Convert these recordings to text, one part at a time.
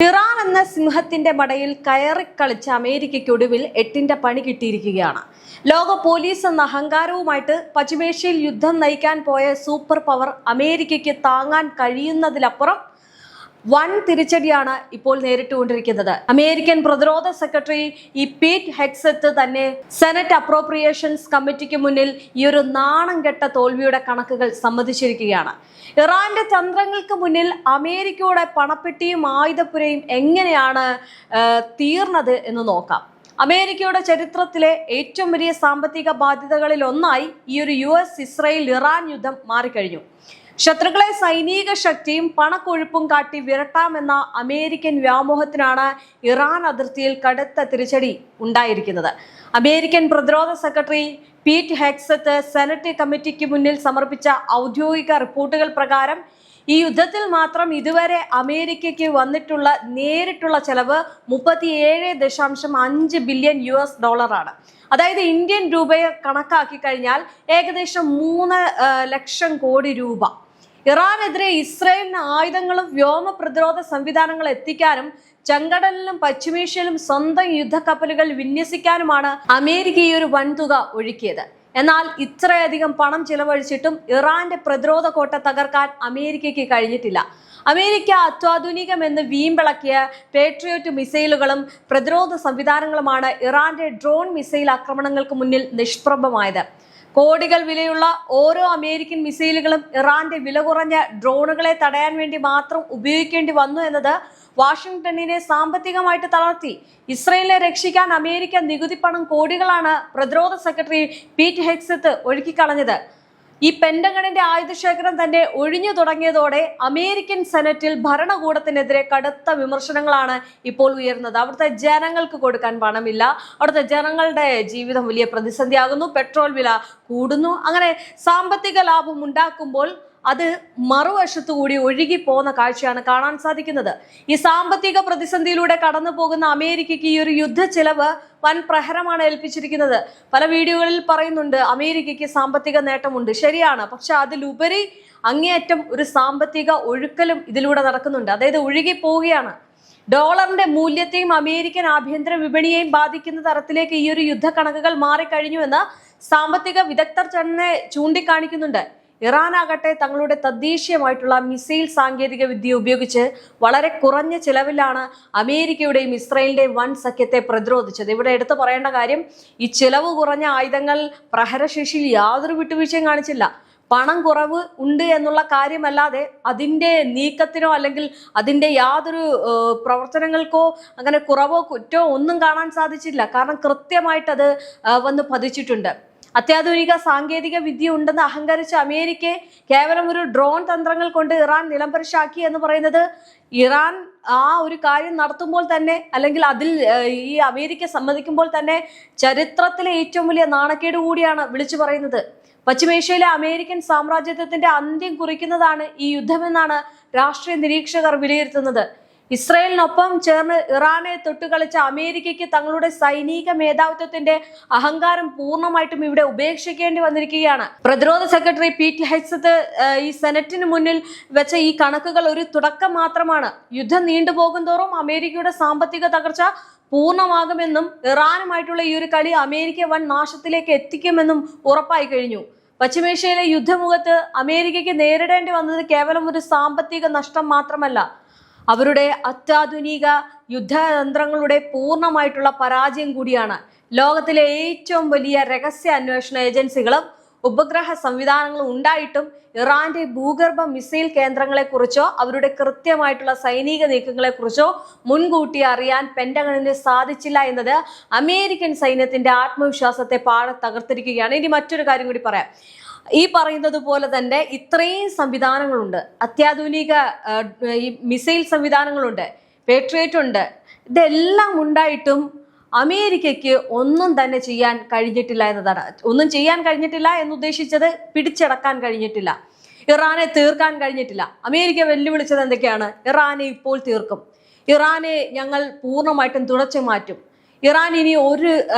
Iran എന്ന സിംഹത്തിന്റെ മടയിൽ കയറിക്കളിച്ച അമേരിക്കയ്ക്ക് ഒടുവിൽ 8ന്റെ പണി കിട്ടിയിരിക്കുകയാണ്. ലോക പോലീസ് എന്ന അഹങ്കാരവുമായിട്ട് പശ്ചിമേഷ്യയിൽ യുദ്ധം നയിക്കാൻ പോയ സൂപ്പർ പവർ അമേരിക്കയ്ക്ക് താങ്ങാൻ കഴിയുന്നതിലപ്പുറം വൻ തിരിച്ചടിയാണ് ഇപ്പോൾ നേരിട്ടുകൊണ്ടിരിക്കുന്നത്. അമേരിക്കൻ പ്രതിരോധ സെക്രട്ടറി പീറ്റ് ഹെഗ്സെത്ത് തന്നെ സെനറ്റ് അപ്രോപ്രിയേഷൻസ് കമ്മിറ്റിക്ക് മുന്നിൽ ഈ ഒരു നാണം കെട്ട തോൽവിയുടെ കണക്കുകൾ സമ്മതിച്ചിരിക്കുകയാണ്. ഇറാന്റെ തന്ത്രങ്ങൾക്ക് മുന്നിൽ അമേരിക്കയുടെ പണപ്പെട്ടിയും ആയുധപ്പുരയും എങ്ങനെയാണ് തീർന്നത് എന്ന് നോക്കാം. അമേരിക്കയുടെ ചരിത്രത്തിലെ ഏറ്റവും വലിയ സാമ്പത്തിക ബാധ്യതകളിൽ ഒന്നായി ഈ ഒരു US-ഇസ്രായേൽ ഇറാൻ യുദ്ധം മാറിക്കഴിഞ്ഞു. ശത്രുക്കളെ സൈനിക ശക്തിയും പണക്കൊഴുപ്പും കാട്ടി വിരട്ടാമെന്ന അമേരിക്കൻ വ്യാമോഹത്തിനാണ് ഇറാൻ അതിർത്തിയിൽ കടുത്ത തിരിച്ചടി ഉണ്ടായിരിക്കുന്നത്. അമേരിക്കൻ പ്രതിരോധ സെക്രട്ടറി പീറ്റ് ഹെഗ്സെത്ത് സെനറ്റ് കമ്മിറ്റിക്ക് മുന്നിൽ സമർപ്പിച്ച ഔദ്യോഗിക റിപ്പോർട്ടുകൾ പ്രകാരം ഈ യുദ്ധത്തിൽ മാത്രം ഇതുവരെ അമേരിക്കയ്ക്ക് വന്നിട്ടുള്ള നേരിട്ടുള്ള ചെലവ് 37.5 ബില്യൺ US$. അതായത് ഇന്ത്യൻ രൂപയെ കണക്കാക്കി കഴിഞ്ഞാൽ ഏകദേശം 3 ലക്ഷം കോടി രൂപ. ഇറാനെതിരെ ഇസ്രായേലിന് ആയുധങ്ങളും വ്യോമ പ്രതിരോധ സംവിധാനങ്ങൾ എത്തിക്കാനും ചെങ്കടലിലും പശ്ചിമേഷ്യയിലും സ്വന്തം യുദ്ധക്കപ്പലുകൾ വിന്യസിക്കാനുമാണ് അമേരിക്ക ഈ ഒരു വൻതുക ഒഴുക്കിയത്. എന്നാൽ ഇത്രയധികം പണം ചിലവഴിച്ചിട്ടും ഇറാന്റെ പ്രതിരോധ കോട്ട തകർക്കാൻ അമേരിക്കയ്ക്ക് കഴിഞ്ഞിട്ടില്ല. അമേരിക്ക അത്യാധുനികമെന്ന് വീമ്പിളക്കിയ പേട്രിയോട്ട് മിസൈലുകളും പ്രതിരോധ സംവിധാനങ്ങളുമാണ് ഇറാന്റെ ഡ്രോൺ മിസൈൽ ആക്രമണങ്ങൾക്ക് മുന്നിൽ നിഷ്പ്രഭമായത്. കോടികൾ വിലയുള്ള ഓരോ അമേരിക്കൻ മിസൈലുകളും ഇറാന്റെ വില കുറഞ്ഞ ഡ്രോണുകളെ തടയാൻ വേണ്ടി മാത്രം ഉപയോഗിക്കേണ്ടി വന്നു എന്നത് വാഷിംഗ്ടണിനെ സാമ്പത്തികമായിട്ട് തളർത്തി. ഇസ്രായേലിനെ രക്ഷിക്കാൻ അമേരിക്ക നികുതി പണം കോടികളാണ് പ്രതിരോധ സെക്രട്ടറി പീറ്റ് ഹെഗ്സെത്ത് ഒഴുക്കിക്കളഞ്ഞത്. ഈ പെന്റഗണിന്റെ ആയുധശേഖരം തന്നെ ഒഴിഞ്ഞു തുടങ്ങിയതോടെ അമേരിക്കൻ സെനറ്റിൽ ഭരണകൂടത്തിനെതിരെ കടുത്ത വിമർശനങ്ങളാണ് ഇപ്പോൾ ഉയർന്നത്. അവിടുത്തെ ജനങ്ങൾക്ക് കൊടുക്കാൻ പണമില്ല, അവിടുത്തെ ജനങ്ങളുടെ ജീവിതം വലിയ പ്രതിസന്ധിയാകുന്നു, പെട്രോൾ വില കൂടുന്നു. അങ്ങനെ സാമ്പത്തിക ലാഭം ഉണ്ടാക്കുമ്പോൾ അത് മറുവശത്തു കൂടി ഒഴുകി പോകുന്ന കാഴ്ചയാണ് കാണാൻ സാധിക്കുന്നത്. ഈ സാമ്പത്തിക പ്രതിസന്ധിയിലൂടെ കടന്നു പോകുന്ന അമേരിക്കയ്ക്ക് ഈ ഒരു യുദ്ധ ചെലവ് വൻ പ്രഹരമാണ് ഏൽപ്പിച്ചിരിക്കുന്നത്. പല വീഡിയോകളിൽ പറയുന്നുണ്ട് അമേരിക്കയ്ക്ക് സാമ്പത്തിക നേട്ടമുണ്ട്, ശരിയാണ്. പക്ഷെ അതിലുപരി അങ്ങേയറ്റം ഒരു സാമ്പത്തിക ഒഴുക്കലും ഇതിലൂടെ നടക്കുന്നുണ്ട്. അതായത് ഒഴുകി പോവുകയാണ്. ഡോളറിന്റെ മൂല്യത്തെയും അമേരിക്കൻ ആഭ്യന്തര വിപണിയെയും ബാധിക്കുന്ന തരത്തിലേക്ക് ഈ ഒരു യുദ്ധ കണക്കുകൾ മാറിക്കഴിഞ്ഞുവെന്ന് സാമ്പത്തിക വിദഗ്ധർ തന്നെ ചൂണ്ടിക്കാണിക്കുന്നുണ്ട്. ഇറാനാകട്ടെ തങ്ങളുടെ തദ്ദേശീയമായിട്ടുള്ള മിസൈൽ സാങ്കേതിക വിദ്യ ഉപയോഗിച്ച് വളരെ കുറഞ്ഞ ചിലവിലാണ് അമേരിക്കയുടെയും ഇസ്രായേലിന്റെയും വൻ സഖ്യത്തെ പ്രതിരോധിച്ചത്. ഇവിടെ എടുത്തു പറയേണ്ട കാര്യം, ഈ ചിലവ് കുറഞ്ഞ ആയുധങ്ങൾ പ്രഹരശേഷിയിൽ യാതൊരു വിട്ടുവീഴ്ചയും കാണിച്ചില്ല. പണം കുറവ് ഉണ്ട് എന്നുള്ള കാര്യമല്ലാതെ അതിൻ്റെ നീക്കത്തിനോ അല്ലെങ്കിൽ അതിൻ്റെ യാതൊരു പ്രവർത്തനങ്ങൾക്കോ അങ്ങനെ കുറവോ കുറ്റോ ഒന്നും കാണാൻ സാധിച്ചില്ല. കാരണം കൃത്യമായിട്ടത് വന്ന് പതിച്ചിട്ടുണ്ട്. അത്യാധുനിക സാങ്കേതിക വിദ്യ ഉണ്ടെന്ന് അഹങ്കരിച്ച അമേരിക്കയെ കേവലം ഒരു ഡ്രോൺ തന്ത്രങ്ങൾ കൊണ്ട് ഇറാൻ നിലംപരിശാക്കി എന്ന് പറയുന്നത് ഇറാൻ ആ ഒരു കാര്യം നടത്തുമ്പോൾ തന്നെ അല്ലെങ്കിൽ അതിൽ ഈ അമേരിക്ക സമ്മതിക്കുമ്പോൾ തന്നെ ചരിത്രത്തിലെ ഏറ്റവും വലിയ നാണക്കേട് കൂടിയാണ് വിളിച്ചു പറയുന്നത്. പശ്ചിമേഷ്യയിലെ അമേരിക്കൻ സാമ്രാജ്യത്വത്തിന്റെ അന്ത്യം കുറിക്കുന്നതാണ് ഈ യുദ്ധമെന്നാണ് രാഷ്ട്രീയ നിരീക്ഷകർ വിലയിരുത്തുന്നത്. ഇസ്രായേലിനൊപ്പം ചേർന്ന് ഇറാനെ തൊട്ടുകളിച്ച അമേരിക്കയ്ക്ക് തങ്ങളുടെ സൈനിക മേധാവിത്വത്തിന്റെ അഹങ്കാരം പൂർണ്ണമായിട്ടും ഇവിടെ ഉപേക്ഷിക്കേണ്ടി വന്നിരിക്കുകയാണ്. പ്രതിരോധ സെക്രട്ടറി പീറ്റ് ഹെഗ്സെത്ത് ഈ സെനറ്റിന് മുന്നിൽ വെച്ച ഈ കണക്കുകൾ ഒരു തുടക്കം മാത്രമാണ്. യുദ്ധം നീണ്ടുപോകും തോറും അമേരിക്കയുടെ സാമ്പത്തിക തകർച്ച പൂർണ്ണമാകുമെന്നും ഇറാനുമായിട്ടുള്ള ഈ ഒരു കളി അമേരിക്ക വൻ നാശത്തിലേക്ക് എത്തിക്കുമെന്നും ഉറപ്പായി കഴിഞ്ഞു. പശ്ചിമേഷ്യയിലെ യുദ്ധമുഖത്ത് അമേരിക്കയ്ക്ക് നേരിടേണ്ടി വന്നത് കേവലം ഒരു സാമ്പത്തിക നഷ്ടം മാത്രമല്ല, അവരുടെ അത്യാധുനിക യുദ്ധതന്ത്രങ്ങളുടെ പൂർണ്ണമായിട്ടുള്ള പരാജയം കൂടിയാണ്. ലോകത്തിലെ ഏറ്റവും വലിയ രഹസ്യ അന്വേഷണ ഏജൻസികളും ഉപഗ്രഹ സംവിധാനങ്ങളും ഉണ്ടായിട്ടും ഇറാന്റെ ഭൂഗർഭ മിസൈൽ കേന്ദ്രങ്ങളെക്കുറിച്ചോ അവരുടെ കൃത്യമായിട്ടുള്ള സൈനിക നീക്കങ്ങളെക്കുറിച്ചോ മുൻകൂട്ടി അറിയാൻ പെന്റഗണിന് സാധിച്ചില്ല എന്നത് അമേരിക്കൻ സൈന്യത്തിന്റെ ആത്മവിശ്വാസത്തെ പാടെ തകർത്തിരിക്കുകയാണ്. ഇനി മറ്റൊരു കാര്യം കൂടി പറയാം. ഈ പറയുന്നത് പോലെ തന്നെ ഇത്രയും സംവിധാനങ്ങളുണ്ട്, അത്യാധുനിക ഈ മിസൈൽ സംവിധാനങ്ങളുണ്ട്, പേട്രിയോട്ട് ഉണ്ട്. ഇതെല്ലാം ഉണ്ടായിട്ടും അമേരിക്കയ്ക്ക് ഒന്നും തന്നെ ചെയ്യാൻ കഴിഞ്ഞിട്ടില്ല എന്നതാണ്. ഒന്നും ചെയ്യാൻ കഴിഞ്ഞിട്ടില്ല എന്നുദ്ദേശിച്ചത് പിടിച്ചടക്കാൻ കഴിഞ്ഞിട്ടില്ല, ഇറാനെ തീർക്കാൻ കഴിഞ്ഞിട്ടില്ല. അമേരിക്ക വെല്ലുവിളിച്ചത് എന്തൊക്കെയാണ്? ഇറാനെ ഇപ്പോൾ തീർക്കും, ഇറാനെ ഞങ്ങൾ പൂർണ്ണമായിട്ടും തുടച്ചു മാറ്റും, ഇറാൻ ഇനി ഒരു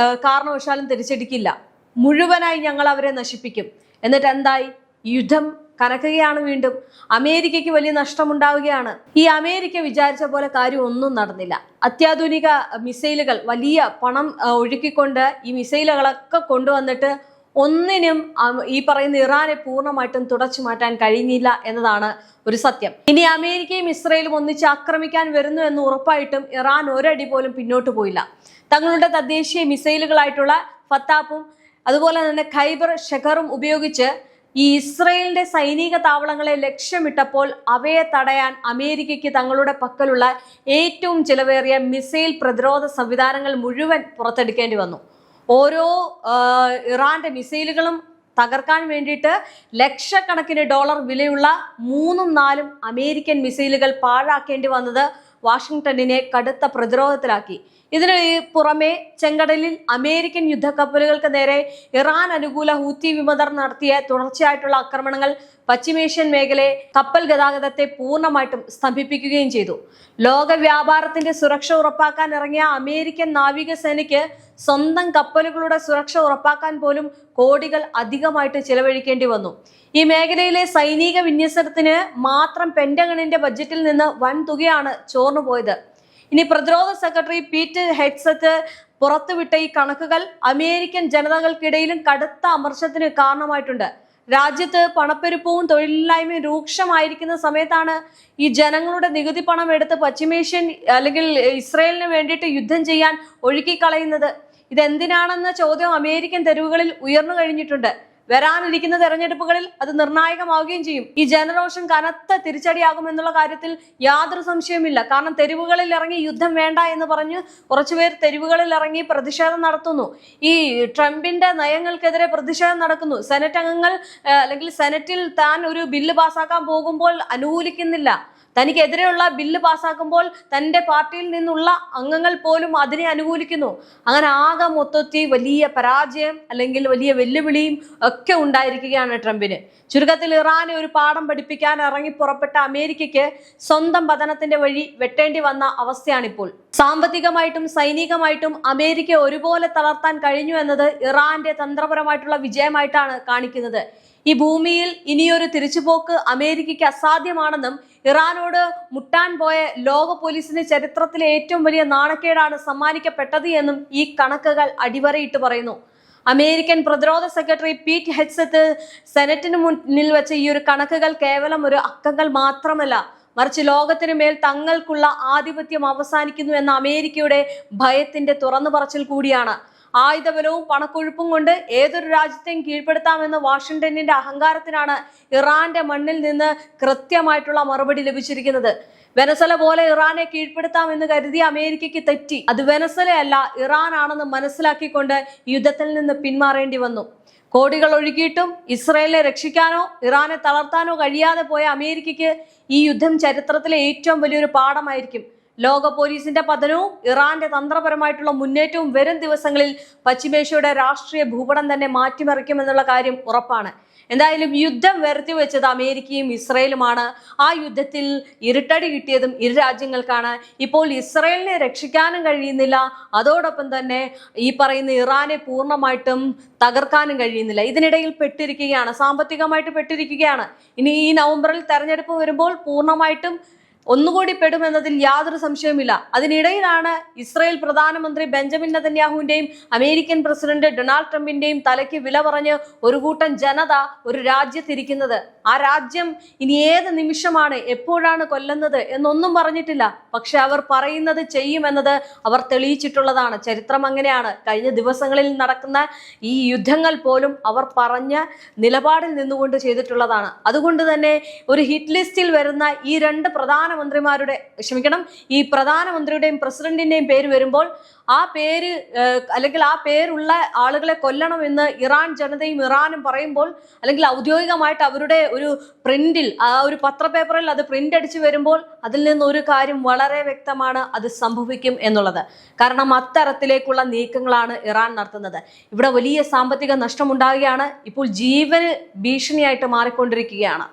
കാരണവശാലും തിരിച്ചടിക്കില്ല, മുഴുവനായി ഞങ്ങൾ അവരെ നശിപ്പിക്കും. എന്നിട്ട് എന്തായി? യുദ്ധം കനക്കുകയാണ്. വീണ്ടും അമേരിക്കയ്ക്ക് വലിയ നഷ്ടമുണ്ടാവുകയാണ്. ഈ അമേരിക്ക വിചാരിച്ച പോലെ കാര്യം ഒന്നും നടന്നില്ല. അത്യാധുനിക മിസൈലുകൾ, വലിയ പണം ഒഴുക്കിക്കൊണ്ട് ഈ മിസൈലുകളൊക്കെ കൊണ്ടുവന്നിട്ട് ഒന്നിനും ഈ പറയുന്ന ഇറാനെ പൂർണ്ണമായിട്ടും തുടച്ചു മാറ്റാൻ കഴിഞ്ഞില്ല എന്നതാണ് ഒരു സത്യം. ഇനി അമേരിക്കയും ഇസ്രയേലും ഒന്നിച്ച് ആക്രമിക്കാൻ വരുന്നു എന്ന് ഉറപ്പായിട്ടും ഇറാൻ ഒരടി പോലും പിന്നോട്ട് പോയില്ല. തങ്ങളുടെ തദ്ദേശീയ മിസൈലുകളായിട്ടുള്ള ഫത്താപ്പും അതുപോലെ തന്നെ ഖൈബർ ഷെഖറും ഉപയോഗിച്ച് ഈ ഇസ്രയേലിന്റെ സൈനിക താവളങ്ങളെ ലക്ഷ്യമിട്ടപ്പോൾ അവയെ തടയാൻ അമേരിക്കയ്ക്ക് തങ്ങളുടെ പക്കലുള്ള ഏറ്റവും ചിലവേറിയ മിസൈൽ പ്രതിരോധ സംവിധാനങ്ങൾ മുഴുവൻ പുറത്തെടുക്കേണ്ടി വന്നു. ഓരോ ഇറാന്റെ മിസൈലുകളും തകർക്കാൻ വേണ്ടിയിട്ട് ലക്ഷക്കണക്കിന് ഡോളർ വിലയുള്ള 3ഉം 4ഉം അമേരിക്കൻ മിസൈലുകൾ പാഴാക്കേണ്ടി വന്നത് വാഷിംഗ്ടണിനെ കടുത്ത പ്രതിരോധത്തിലാക്കി. ഇതിന് പുറമെ ചെങ്കടലിൽ അമേരിക്കൻ യുദ്ധക്കപ്പലുകൾക്ക് നേരെ ഇറാൻ അനുകൂല ഹൂത്തി വിമതർ നടത്തിയ തുടർച്ചയായിട്ടുള്ള ആക്രമണങ്ങൾ പശ്ചിമേഷ്യൻ മേഖലയെ കപ്പൽ ഗതാഗതത്തെ പൂർണ്ണമായിട്ടും സ്തംഭിപ്പിക്കുകയും ചെയ്തു. ലോക വ്യാപാരത്തിന്റെ സുരക്ഷ ഉറപ്പാക്കാൻ ഇറങ്ങിയ അമേരിക്കൻ നാവികസേനയ്ക്ക് സ്വന്തം കപ്പലുകളുടെ സുരക്ഷ ഉറപ്പാക്കാൻ പോലും കോടികൾ അധികമായിട്ട് ചിലവഴിക്കേണ്ടി വന്നു. ഈ മേഖലയിലെ സൈനിക വിന്യസനത്തിന് മാത്രം പെന്റഗണിന്റെ ബജറ്റിൽ നിന്ന് വൻ തുകയാണ് ചോർന്നുപോയത്. ഇനി പ്രതിരോധ സെക്രട്ടറി പീറ്റ് ഹെഗ്സെറ്റ് പുറത്തുവിട്ട ഈ കണക്കുകൾ അമേരിക്കൻ ജനതകൾക്കിടയിലും കടുത്ത അമർഷത്തിന് കാരണമായിട്ടുണ്ട്. രാജ്യത്ത് പണപ്പെരുപ്പവും തൊഴിലില്ലായ്മയും രൂക്ഷമായിരിക്കുന്ന സമയത്താണ് ഈ ജനങ്ങളുടെ നികുതി പണം എടുത്ത് പശ്ചിമേഷ്യൻ അല്ലെങ്കിൽ ഇസ്രയേലിന് വേണ്ടിയിട്ട് യുദ്ധം ചെയ്യാൻ ഒഴുക്കിക്കളയുന്നത്. ഇതെന്തിനാണെന്ന ചോദ്യം അമേരിക്കൻ തെരുവുകളിൽ ഉയർന്നു കഴിഞ്ഞിട്ടുണ്ട്. വരാനിരിക്കുന്ന തെരഞ്ഞെടുപ്പുകളിൽ അത് നിർണായകമാവുകയും ചെയ്യും. ഈ ജനരോഷം കനത്ത തിരിച്ചടിയാകുമെന്നുള്ള കാര്യത്തിൽ യാതൊരു സംശയവുമില്ല. കാരണം തെരുവുകളിൽ ഇറങ്ങി യുദ്ധം വേണ്ട എന്ന് പറഞ്ഞ് കുറച്ചുപേർ തെരുവുകളിൽ ഇറങ്ങി പ്രതിഷേധം നടത്തുന്നു. ഈ ട്രംപിന്റെ നയങ്ങൾക്കെതിരെ പ്രതിഷേധം നടക്കുന്നു. സെനറ്റ് അംഗങ്ങൾ അല്ലെങ്കിൽ സെനറ്റിൽ താൻ ഒരു ബില്ല് പാസ്സാക്കാൻ പോകുമ്പോൾ അനുകൂലിക്കുന്നില്ല. തനിക്കെതിരെയുള്ള ബില്ല് പാസ്സാക്കുമ്പോൾ തൻ്റെ പാർട്ടിയിൽ നിന്നുള്ള അംഗങ്ങൾ പോലും അതിനെ അനുകൂലിക്കുന്നു. അങ്ങനെ ആകെ മൊത്തത്തിൽ വലിയ പരാജയം അല്ലെങ്കിൽ വലിയ വെല്ലുവിളിയും ഒക്കെ ഉണ്ടായിരിക്കുകയാണ് ട്രംപിന്. ചുരുക്കത്തിൽ ഇറാനെ ഒരു പാഠം പഠിപ്പിക്കാൻ ഇറങ്ങി പുറപ്പെട്ട അമേരിക്കയ്ക്ക് സ്വന്തം പതനത്തിന്റെ വഴി വെട്ടേണ്ടി വന്ന അവസ്ഥയാണിപ്പോൾ. സാമ്പത്തികമായിട്ടും സൈനികമായിട്ടും അമേരിക്ക ഒരുപോലെ തളർത്താൻ കഴിഞ്ഞു എന്നത് ഇറാന്റെ തന്ത്രപരമായിട്ടുള്ള വിജയമായിട്ടാണ് കാണിക്കുന്നത്. ഈ ഭൂമിയിൽ ഇനിയൊരു തിരിച്ചുപോക്ക് അമേരിക്കയ്ക്ക് അസാധ്യമാണെന്നും ഇറാനോട് മുട്ടാൻ പോയ ലോക പോലീസിന് ചരിത്രത്തിലെ ഏറ്റവും വലിയ നാണക്കേടാണ് സമ്മാനിക്കപ്പെട്ടത് എന്നും ഈ കണക്കുകൾ അടിവരയിട്ട് പറയുന്നു. അമേരിക്കൻ പ്രതിരോധ സെക്രട്ടറി പീറ്റ് ഹെഗ്സെറ്റ് സെനറ്റിന് മുന്നിൽ വെച്ച ഈ ഒരു കണക്കുകൾ കേവലം ഒരു അക്കങ്ങൾ മാത്രമല്ല, മറിച്ച് ലോകത്തിനു മേൽ തങ്ങൾക്കുള്ള ആധിപത്യം അവസാനിക്കുന്നു എന്ന അമേരിക്കയുടെ ഭയത്തിന്റെ തുറന്നു പറച്ചിൽ കൂടിയാണ്. ആയുധബലവും പണക്കൊഴുപ്പും കൊണ്ട് ഏതൊരു രാജ്യത്തെയും കീഴ്പ്പെടുത്താമെന്ന വാഷിംഗ്ടണിന്റെ അഹങ്കാരത്തിനാണ് ഇറാന്റെ മണ്ണിൽ നിന്ന് കൃത്യമായിട്ടുള്ള മറുപടി ലഭിച്ചിരിക്കുന്നത്. വെനസ്വല പോലെ ഇറാനെ കീഴ്പ്പെടുത്താമെന്ന് കരുതിയ അമേരിക്കയ്ക്ക് തെറ്റി. അത് വെനസ്വലയല്ല, ഇറാൻ ആണെന്ന് മനസ്സിലാക്കിക്കൊണ്ട് യുദ്ധത്തിൽ നിന്ന് പിന്മാറേണ്ടി വന്നു. കോടികൾ ഒഴുകിയിട്ടും ഇസ്രയേലിനെ രക്ഷിക്കാനോ ഇറാനെ തളർത്താനോ കഴിയാതെ പോയ അമേരിക്കയ്ക്ക് ഈ യുദ്ധം ചരിത്രത്തിലെ ഏറ്റവും വലിയൊരു പാഠമായിരിക്കും. ലോക പോലീസിന്റെ പതനവും ഇറാന്റെ തന്ത്രപരമായിട്ടുള്ള മുന്നേറ്റവും വരും ദിവസങ്ങളിൽ പശ്ചിമേഷ്യയുടെ രാഷ്ട്രീയ ഭൂപടം തന്നെ മാറ്റിമറിക്കുമെന്നുള്ള കാര്യം ഉറപ്പാണ്. എന്തായാലും യുദ്ധം വരുത്തി വെച്ചത് അമേരിക്കയും ഇസ്രയേലുമാണ്. ആ യുദ്ധത്തിൽ ഇരുട്ടടി കിട്ടിയതും ഇരു രാജ്യങ്ങൾക്കാണ്. ഇപ്പോൾ ഇസ്രയേലിനെ രക്ഷിക്കാനും കഴിയുന്നില്ല, അതോടൊപ്പം തന്നെ ഈ പറയുന്ന ഇറാനെ പൂർണ്ണമായിട്ടും തകർക്കാനും കഴിയുന്നില്ല. ഇതിനിടയിൽ പെട്ടിരിക്കുകയാണ്, സാമ്പത്തികമായിട്ട് പെട്ടിരിക്കുകയാണ്. ഇനി ഈ നവംബറിൽ തെരഞ്ഞെടുപ്പ് വരുമ്പോൾ പൂർണ്ണമായിട്ടും ഒന്നുകൂടി പെടുമെന്നതിൽ യാതൊരു സംശയവുമില്ല. അതിനിടയിലാണ് ഇസ്രായേൽ പ്രധാനമന്ത്രി ബെഞ്ചമിൻ നെതന്യാഹുവിന്റെയും അമേരിക്കൻ പ്രസിഡന്റ് ഡൊണാൾഡ് ട്രംപിന്റെയും തലയ്ക്ക് വില പറഞ്ഞ് ഒരു കൂട്ടം ജനത ഒരു രാജ്യത്തിരിക്കുന്നത്. ആ രാജ്യം ഇനി ഏത് നിമിഷമാണ് എപ്പോഴാണ് കൊല്ലുന്നത് എന്നൊന്നും പറഞ്ഞിട്ടില്ല. പക്ഷെ അവർ പറയുന്നത് ചെയ്യുമെന്നത് അവർ തെളിയിച്ചിട്ടുള്ളതാണ്. ചരിത്രം അങ്ങനെയാണ്. കഴിഞ്ഞ ദിവസങ്ങളിൽ നടക്കുന്ന ഈ യുദ്ധങ്ങൾ പോലും അവർ പറഞ്ഞ നിലപാടിൽ നിന്നുകൊണ്ട് ചെയ്തിട്ടുള്ളതാണ്. അതുകൊണ്ട് തന്നെ ഒരു ഹിറ്റ് ലിസ്റ്റിൽ വരുന്ന ഈ രണ്ട് ഈ പ്രധാനമന്ത്രിയുടെയും പ്രസിഡന്റിന്റെയും പേര് വരുമ്പോൾ ആ പേര് അല്ലെങ്കിൽ ആ പേരുള്ള ആളുകളെ കൊല്ലണമെന്ന് ഇറാൻ ജനതയും ഇറാനും പറയുമ്പോൾ, അല്ലെങ്കിൽ ഔദ്യോഗികമായിട്ട് അവരുടെ ഒരു പ്രിന്റിൽ ആ ഒരു പത്രപേപ്പറിൽ അത് പ്രിന്റ് അടിച്ചു വരുമ്പോൾ അതിൽ നിന്ന് ഒരു കാര്യം വളരെ വ്യക്തമാണ്, അത് സംഭവിക്കും എന്നുള്ളത്. കാരണം അത്തരത്തിലേക്കുള്ള നീക്കങ്ങളാണ് ഇറാൻ നടത്തുന്നത്. ഇവിടെ വലിയ സാമ്പത്തിക നഷ്ടമുണ്ടാകുകയാണ്. ഇപ്പോൾ ജീവന് ഭീഷണിയായിട്ട് മാറിക്കൊണ്ടിരിക്കുകയാണ്.